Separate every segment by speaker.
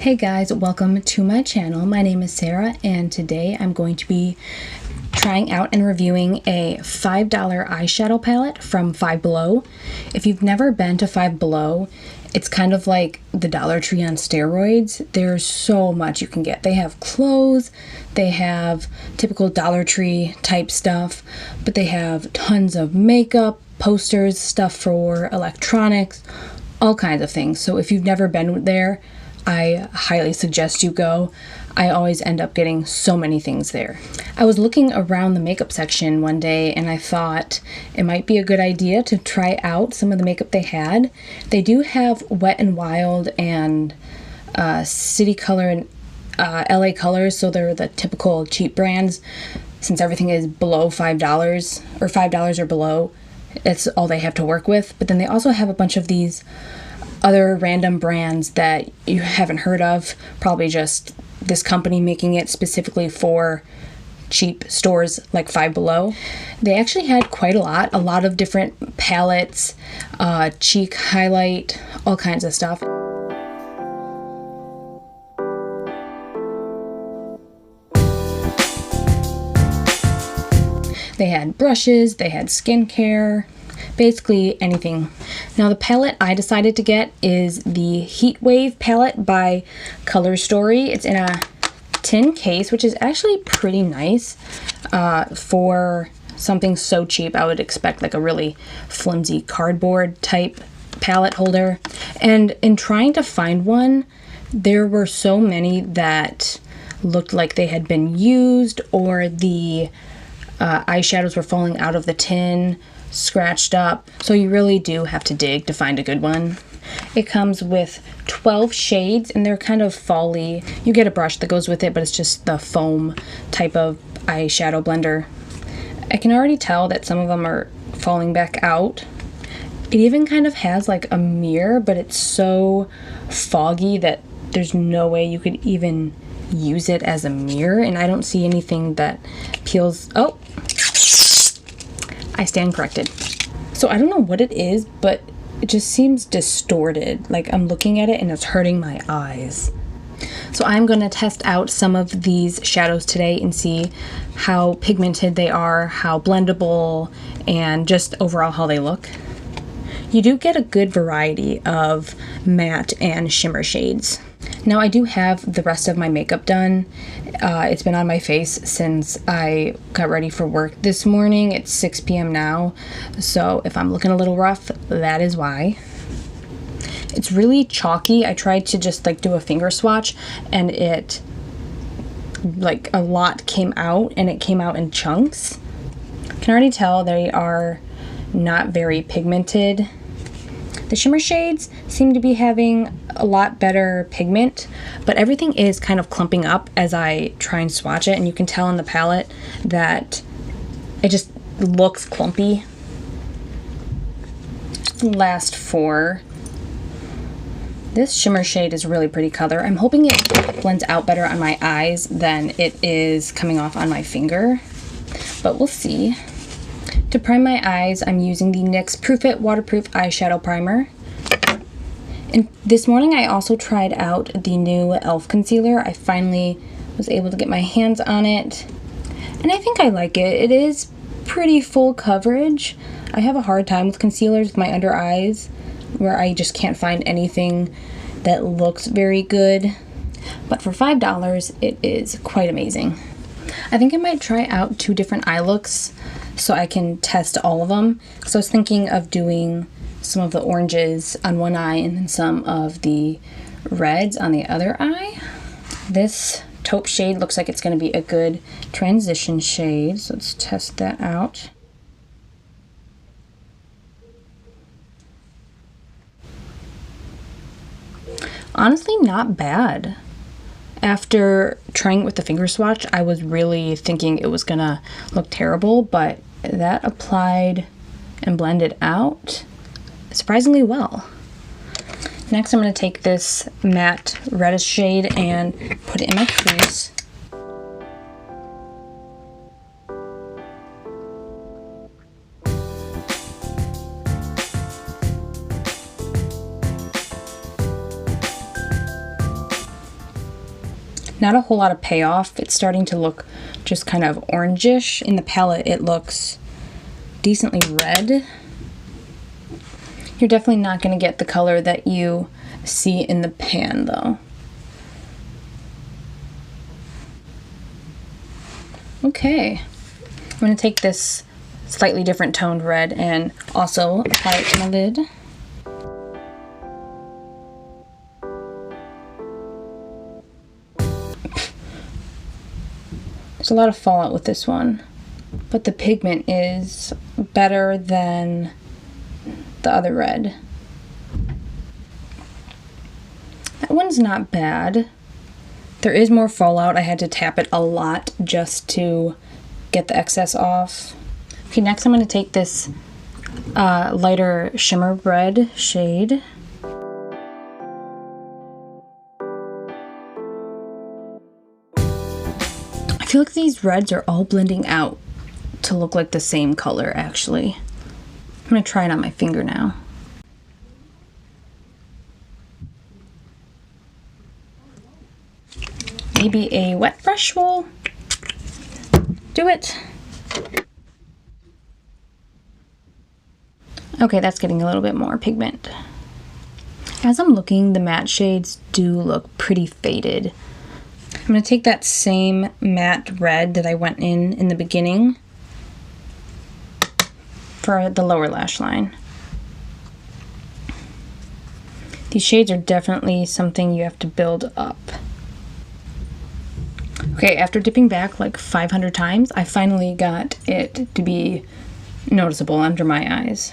Speaker 1: Hey guys, welcome to my channel. My name is Sarah and today I'm going to be trying out and reviewing a $5 eyeshadow palette from Fivebelow. If you've never been to Fivebelow, it's kind of like the Dollar Tree on steroids. There's so much you can get. They have clothes, they have typical Dollar Tree type stuff, but they have tons of makeup, posters, stuff for electronics, all kinds of things. So if you've never been there, I highly suggest you go. I always end up getting so many things there. I was looking around the makeup section one day and I thought it might be a good idea to try out some of the makeup they had. They do have Wet n Wild and City Color and LA Colors, so they're the typical cheap brands. Since everything is below $5 or $5 or below, it's all they have to work with. But then they also have a bunch of these other random brands that you haven't heard of, probably just this company making it specifically for cheap stores like Fivebelow. They actually had quite a lot of different palettes, cheek highlight, all kinds of stuff. They had brushes, they had skincare, basically anything. Now the palette I decided to get is the Heatwave Palette by Color Story. It's in a tin case, which is actually pretty nice for something so cheap. I would expect like a really flimsy cardboard type palette holder. And in trying to find one, there were so many that looked like they had been used, or the eyeshadows were falling out of the tin, scratched up, so you really do have to dig to find a good one. It comes with 12 shades and they're kind of fall-y. You get a brush that goes with it, but it's just the foam type of eyeshadow blender. I can already tell that some of them are falling back out. It even kind of has like a mirror, but it's so foggy that there's no way you could even use it as a mirror, and I don't see anything that peels. Oh, I stand corrected. So I don't know what it is, but it just seems distorted. Like I'm looking at it and it's hurting my eyes. So I'm going to test out some of these shadows today and see how pigmented they are, how blendable, and just overall how they look. You do get a good variety of matte and shimmer shades. Now I do have the rest of my makeup done. It's been on my face since I got ready for work this morning. It's 6 p.m. now, so if I'm looking a little rough, that is why. It's really chalky. I tried to just like do a finger swatch and it, like a lot came out, and it came out in chunks. Can already tell they are not very pigmented. The shimmer shades seem to be having a lot better pigment, but everything is kind of clumping up as I try and swatch it, and you can tell in the palette that it just looks clumpy. Last four. This shimmer shade is really pretty color. I'm hoping it blends out better on my eyes than it is coming off on my finger, but we'll see. To prime my eyes, I'm using the NYX Proof-it Waterproof Eyeshadow Primer. And this morning I also tried out the new e.l.f. concealer. I finally was able to get my hands on it, and I think I like it. It is pretty full coverage. I have a hard time with concealers with my under eyes, where I just can't find anything that looks very good. But for $5, it is quite amazing. I think I might try out 2 different eye looks so I can test all of them. So I was thinking of doing some of the oranges on one eye and then some of the reds on the other eye. This taupe shade looks like it's going to be a good transition shade, so let's test that out. Honestly, not bad. After trying it with the finger swatch, I was really thinking it was gonna look terrible, but that applied and blended out surprisingly well. Next, I'm gonna take this matte reddish shade and put it in my crease. Not a whole lot of payoff. It's starting to look just kind of orangish. In the palette, it looks decently red. You're definitely not going to get the color that you see in the pan, though. Okay, I'm going to take this slightly different toned red and also apply it to my lid. There's a lot of fallout with this one, but the pigment is better than the other red. That one's not bad. There is more fallout. I had to tap it a lot just to get the excess off. Okay, next I'm going to take this lighter shimmer red shade. I feel like these reds are all blending out to look like the same color, actually. I'm going to try it on my finger now. Maybe a wet brush will do it. Okay, that's getting a little bit more pigment. As I'm looking, the matte shades do look pretty faded. I'm going to take that same matte red that I went in the beginning for the lower lash line. These shades are definitely something you have to build up. Okay, after dipping back like 500 times, I finally got it to be noticeable under my eyes.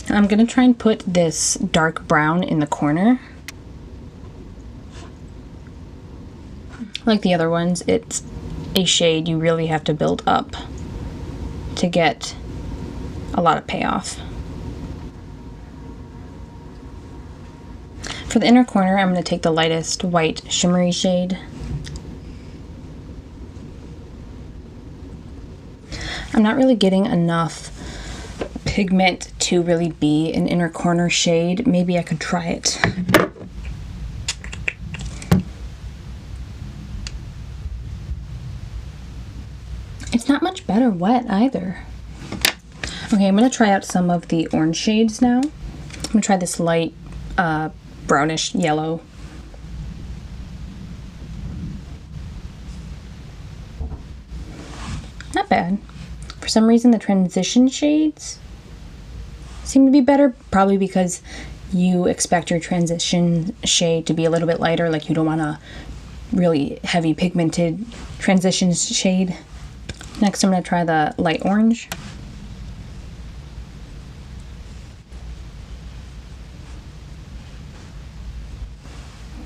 Speaker 1: I'm going to try and put this dark brown in the corner. Like the other ones, it's a shade you really have to build up to get a lot of payoff. For the inner corner, I'm going to take the lightest white shimmery shade. I'm not really getting enough pigment to really be an inner corner shade. Maybe I could try it. It's not much better wet either. Okay, I'm going to try out some of the orange shades now. I'm going to try this light brownish yellow. Not bad. For some reason, the transition shades seem to be better, probably because you expect your transition shade to be a little bit lighter, like you don't want a really heavy pigmented transition shade. Next, I'm going to try the light orange.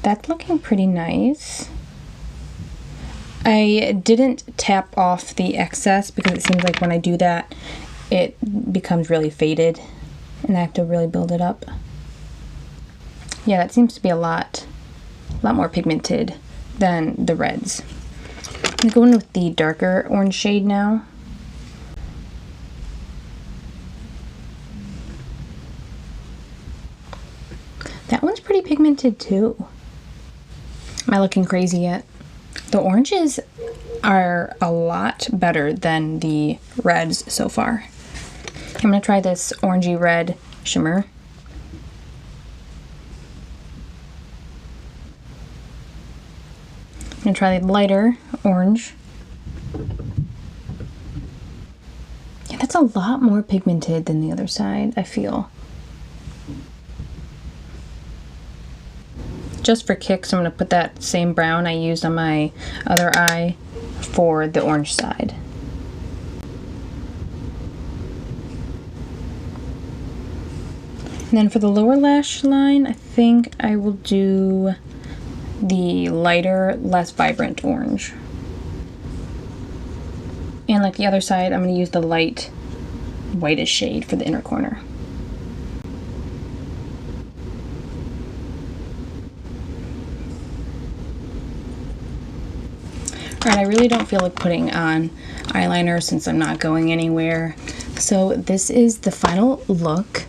Speaker 1: That's looking pretty nice. I didn't tap off the excess because it seems like when I do that, it becomes really faded and I have to really build it up. Yeah, that seems to be a lot more pigmented than the reds. I'm going with the darker orange shade now. That one's pretty pigmented too. Am I looking crazy yet? The oranges are a lot better than the reds so far. I'm going to try this orangey red shimmer. I'm going to try the lighter orange. Yeah, that's a lot more pigmented than the other side, I feel. Just for kicks, I'm going to put that same brown I used on my other eye for the orange side. And then for the lower lash line, I think I will do the lighter, less vibrant orange. And like the other side, I'm going to use the light whitish shade for the inner corner. Alright, I really don't feel like putting on eyeliner since I'm not going anywhere. So this is the final look.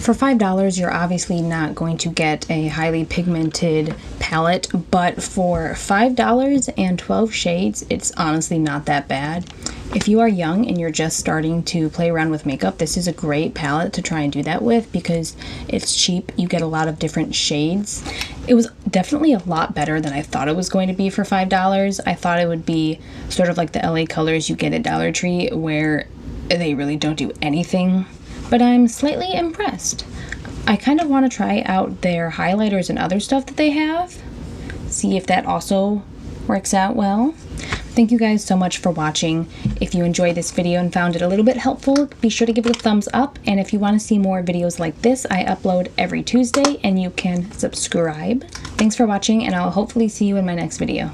Speaker 1: For $5, you're obviously not going to get a highly pigmented palette, but for $5 and 12 shades, it's honestly not that bad. If you are young and you're just starting to play around with makeup, this is a great palette to try and do that with because it's cheap. You get a lot of different shades. It was definitely a lot better than I thought it was going to be for $5. I thought it would be sort of like the LA colors you get at Dollar Tree where they really don't do anything, but I'm slightly impressed. I kind of want to try out their highlighters and other stuff that they have, see if that also works out well. Thank you guys so much for watching. If you enjoyed this video and found it a little bit helpful, be sure to give it a thumbs up. And if you want to see more videos like this, I upload every Tuesday and you can subscribe. Thanks for watching, and I'll hopefully see you in my next video.